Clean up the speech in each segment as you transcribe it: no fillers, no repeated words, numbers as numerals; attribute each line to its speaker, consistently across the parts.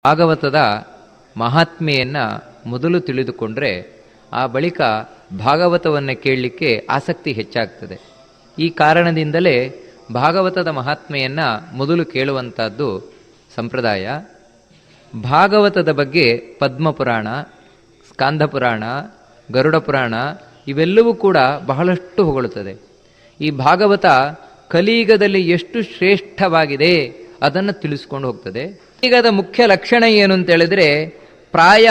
Speaker 1: ಭಾಗವತದ ಮಹಾತ್ಮೆಯನ್ನು ಮೊದಲು ತಿಳಿದುಕೊಂಡ್ರೆ ಆ ಬಳಿಕ ಭಾಗವತವನ್ನು ಕೇಳಲಿಕ್ಕೆ ಆಸಕ್ತಿ ಹೆಚ್ಚಾಗ್ತದೆ. ಈ ಕಾರಣದಿಂದಲೇ ಭಾಗವತದ ಮಹಾತ್ಮೆಯನ್ನು ಮೊದಲು ಕೇಳುವಂಥದ್ದು ಸಂಪ್ರದಾಯ. ಭಾಗವತದ ಬಗ್ಗೆ ಪದ್ಮಪುರಾಣ, ಸ್ಕಾಂದಪುರಾಣ, ಗರುಡ ಪುರಾಣ ಇವೆಲ್ಲವೂ ಕೂಡ ಬಹಳಷ್ಟು ಹೊಗಳುತ್ತದೆ. ಈ ಭಾಗವತ ಕಲಿಯುಗದಲ್ಲಿ ಎಷ್ಟು ಶ್ರೇಷ್ಠವಾಗಿದೆ ಅದನ್ನು ತಿಳಿಸ್ಕೊಂಡು ಹೋಗ್ತದೆ. ಕಲಿಯುಗದ ಮುಖ್ಯ ಲಕ್ಷಣ ಏನು ಅಂತ ಹೇಳಿದ್ರೆ ಪ್ರಾಯ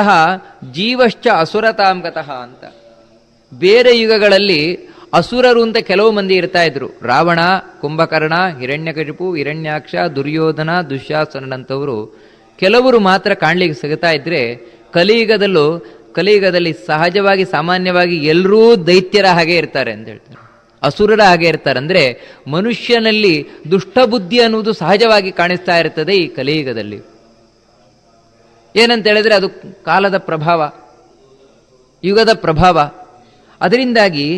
Speaker 1: ಜೀವಶ್ಚ ಅಸುರತಾಂಗತಃ ಅಂತ. ಬೇರೆ ಯುಗಗಳಲ್ಲಿ ಅಸುರರು ಅಂತ ಕೆಲವು ಮಂದಿ ಇರ್ತಾ ಇದ್ರು. ರಾವಣ, ಕುಂಭಕರ್ಣ, ಹಿರಣ್ಯಕಶಿಪು, ಹಿರಣ್ಯಾಕ್ಷ, ದುರ್ಯೋಧನ, ದುಶ್ಯಾಸನಂತವರು ಕೆಲವರು ಮಾತ್ರ ಕಾಣ್ಲಿಕ್ಕೆ ಸಿಗ್ತಾ ಇದ್ರೆ, ಕಲಿಯುಗದಲ್ಲಿ ಸಹಜವಾಗಿ ಸಾಮಾನ್ಯವಾಗಿ ಎಲ್ಲರೂ ದೈತ್ಯರ ಹಾಗೆ ಇರ್ತಾರೆ ಅಂತ ಹೇಳ್ತಾರೆ, ಅಸುರರ ಹಾಗೆ ಇರ್ತಾರೆ. ಅಂದರೆ ಮನುಷ್ಯನಲ್ಲಿ ದುಷ್ಟಬುದ್ಧಿ ಅನ್ನುವುದು ಸಹಜವಾಗಿ ಕಾಣಿಸ್ತಾ ಇರ್ತದೆ ಈ ಕಲಿಯುಗದಲ್ಲಿ. ಏನಂತ ಹೇಳಿದ್ರೆ ಅದು ಕಾಲದ ಪ್ರಭಾವ, ಯುಗದ ಪ್ರಭಾವ. ಅದರಿಂದಾಗಿ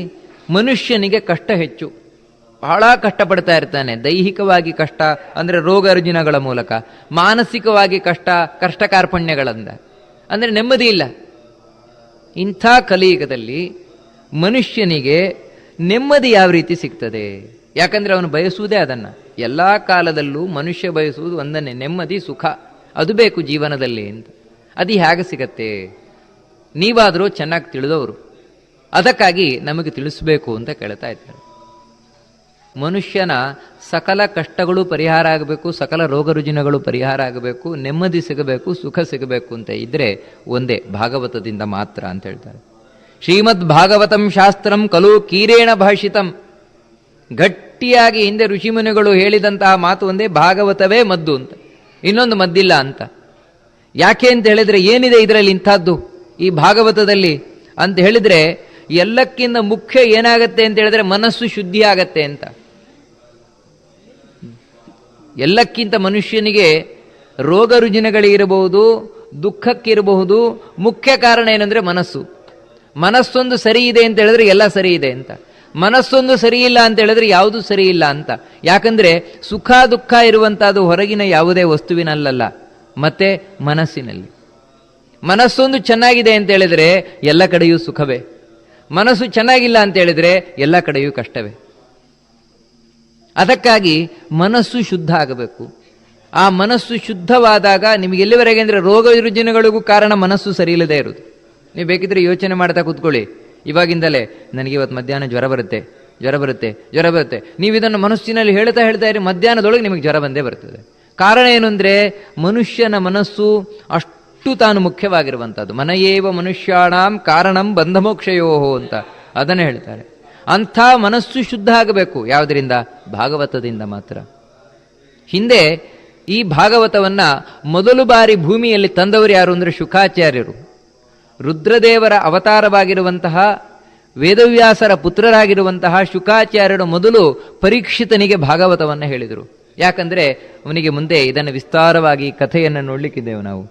Speaker 1: ಮನುಷ್ಯನಿಗೆ ಕಷ್ಟ ಹೆಚ್ಚು, ಬಹಳ ಕಷ್ಟಪಡ್ತಾ ಇರ್ತಾನೆ. ದೈಹಿಕವಾಗಿ ಕಷ್ಟ ಅಂದರೆ ರೋಗ ರುಜಿನಗಳ ಮೂಲಕ, ಮಾನಸಿಕವಾಗಿ ಕಷ್ಟ ಕಾರ್ಪಣ್ಯಗಳಿಂದ, ಅಂದರೆ ನೆಮ್ಮದಿ ಇಲ್ಲ. ಇಂಥ ಕಲಿಯುಗದಲ್ಲಿ ಮನುಷ್ಯನಿಗೆ ನೆಮ್ಮದಿ ಯಾವ ರೀತಿ ಸಿಗ್ತದೆ? ಯಾಕಂದರೆ ಅವನು ಬಯಸುವುದೇ ಅದನ್ನು. ಎಲ್ಲ ಕಾಲದಲ್ಲೂ ಮನುಷ್ಯ ಬಯಸುವುದು ಒಂದನ್ನೇ, ನೆಮ್ಮದಿ, ಸುಖ. ಅದು ಬೇಕು ಜೀವನದಲ್ಲಿ ಅಂತ. ಅದು ಹೇಗೆ ಸಿಗತ್ತೆ? ನೀವಾದರೂ ಚೆನ್ನಾಗಿ ತಿಳಿದವರು, ಅದಕ್ಕಾಗಿ ನಮಗೆ ತಿಳಿಸಬೇಕು ಅಂತ ಕೇಳ್ತಾ ಇದ್ದಾರೆ. ಮನುಷ್ಯನ ಸಕಲ ಕಷ್ಟಗಳು ಪರಿಹಾರ ಆಗಬೇಕು, ಸಕಲ ರೋಗ ರುಜಿನಗಳು ಪರಿಹಾರ ಆಗಬೇಕು, ನೆಮ್ಮದಿ ಸಿಗಬೇಕು, ಸುಖ ಸಿಗಬೇಕು ಅಂತ ಇದ್ರೆ ಒಂದೇ ಭಾಗವತದಿಂದ ಮಾತ್ರ ಅಂತ ಹೇಳ್ತಾರೆ. ಶ್ರೀಮದ್ ಭಾಗವತಂ ಶಾಸ್ತ್ರಂ ಕಲು ಕೀರೇಣ ಭಾಷಿತಂ. ಗಟ್ಟಿಯಾಗಿ ಹಿಂದೆ ಋಷಿಮುನಿಗಳು ಹೇಳಿದಂತಹ ಮಾತು ಒಂದೇ, ಭಾಗವತವೇ ಮದ್ದು ಅಂತ, ಇನ್ನೊಂದು ಮದ್ದಿಲ್ಲ ಅಂತ. ಯಾಕೆ ಅಂತ ಹೇಳಿದ್ರೆ ಏನಿದೆ ಇದರಲ್ಲಿ ಇಂಥದ್ದು ಈ ಭಾಗವತದಲ್ಲಿ ಅಂತ ಹೇಳಿದ್ರೆ, ಎಲ್ಲಕ್ಕಿಂತ ಮುಖ್ಯ ಏನಾಗತ್ತೆ ಅಂತ ಹೇಳಿದ್ರೆ ಮನಸ್ಸು ಶುದ್ಧಿ ಆಗತ್ತೆ ಅಂತ. ಎಲ್ಲಕ್ಕಿಂತ ಮನುಷ್ಯನಿಗೆ ರೋಗ ರುಜಿನಗಳಿರಬಹುದು, ದುಃಖಕ್ಕಿರಬಹುದು, ಮುಖ್ಯ ಕಾರಣ ಏನಂದ್ರೆ ಮನಸ್ಸು. ಮನಸ್ಸೊಂದು ಸರಿ ಇದೆ ಅಂತ ಹೇಳಿದ್ರೆ ಎಲ್ಲ ಸರಿ ಇದೆ ಅಂತ, ಮನಸ್ಸೊಂದು ಸರಿ ಇಲ್ಲ ಅಂತ ಹೇಳಿದ್ರೆ ಯಾವುದೂ ಸರಿ ಇಲ್ಲ ಅಂತ. ಯಾಕಂದ್ರೆ ಸುಖ ದುಃಖ ಇರುವಂತಹದ್ದು ಹೊರಗಿನ ಯಾವುದೇ ವಸ್ತುವಿನಲ್ಲ, ಮತ್ತೆ ಮನಸ್ಸಿನಲ್ಲಿ. ಮನಸ್ಸೊಂದು ಚೆನ್ನಾಗಿದೆ ಅಂತ ಹೇಳಿದ್ರೆ ಎಲ್ಲ ಕಡೆಯೂ ಸುಖವೇ, ಮನಸ್ಸು ಚೆನ್ನಾಗಿಲ್ಲ ಅಂತ ಹೇಳಿದ್ರೆ ಎಲ್ಲ ಕಡೆಯೂ ಕಷ್ಟವೇ. ಅದಕ್ಕಾಗಿ ಮನಸ್ಸು ಶುದ್ಧ ಆಗಬೇಕು. ಆ ಮನಸ್ಸು ಶುದ್ಧವಾದಾಗ ನಿಮಗೆ ಎಲ್ಲಿವರೆಗೆ ಅಂದರೆ ರೋಗ ರುಜಿನಗಳಿಗೂ ಕಾರಣ ಮನಸ್ಸು ಸರಿ ಇಲ್ಲದೆ ಇರುವುದು. ನೀವು ಬೇಕಿದ್ರೆ ಯೋಚನೆ ಮಾಡ್ತಾ ಕೂತ್ಕೊಳ್ಳಿ, ಇವಾಗಿಂದಲೇ ನನಗೆ ಇವತ್ತು ಮಧ್ಯಾಹ್ನ ಜ್ವರ ಬರುತ್ತೆ. ನೀವು ಇದನ್ನು ಮನಸ್ಸಿನಲ್ಲಿ ಹೇಳ್ತಾ ಇರಿ, ಮಧ್ಯಾಹ್ನದೊಳಗೆ ನಿಮಗೆ ಜ್ವರ ಬಂದೇ ಬರ್ತದೆ. ಕಾರಣ ಏನು ಅಂದರೆ ಮನುಷ್ಯನ ಮನಸ್ಸು ಅಷ್ಟು ತಾನು ಮುಖ್ಯವಾಗಿರುವಂಥದ್ದು. ಮನಯೇವ ಮನುಷ್ಯಾಣಾಂ ಕಾರಣಂ ಬಂಧಮೋಕ್ಷಯೋಹೋ ಅಂತ ಅದನ್ನೇ ಹೇಳ್ತಾರೆ. ಅಂಥ ಮನಸ್ಸು ಶುದ್ಧ ಆಗಬೇಕು. ಯಾವುದರಿಂದ? ಭಾಗವತದಿಂದ ಮಾತ್ರ. ಹಿಂದೆ ಈ ಭಾಗವತವನ್ನ ಮೊದಲು ಬಾರಿ ಭೂಮಿಯಲ್ಲಿ ತಂದವರು ಯಾರು ಅಂದರೆ ಶುಕಾಚಾರ್ಯರು. ರುದ್ರದೇವರ ಅವತಾರವಾಗಿರುವಂತಹ ವೇದವ್ಯಾಸರ ಪುತ್ರರಾಗಿರುವಂತಹ ಶುಕಾಚಾರ್ಯರು ಮೊದಲು ಪರೀಕ್ಷಿತನಿಗೆ ಭಾಗವತವನ್ನು ಹೇಳಿದರು. ಯಾಕಂದರೆ ಅವನಿಗೆ ಮುಂದೆ ಇದನ್ನು ವಿಸ್ತಾರವಾಗಿ ಕಥೆಯನ್ನು ನೋಡಲಿಕ್ಕಿದ್ದೇವೆ ನಾವು.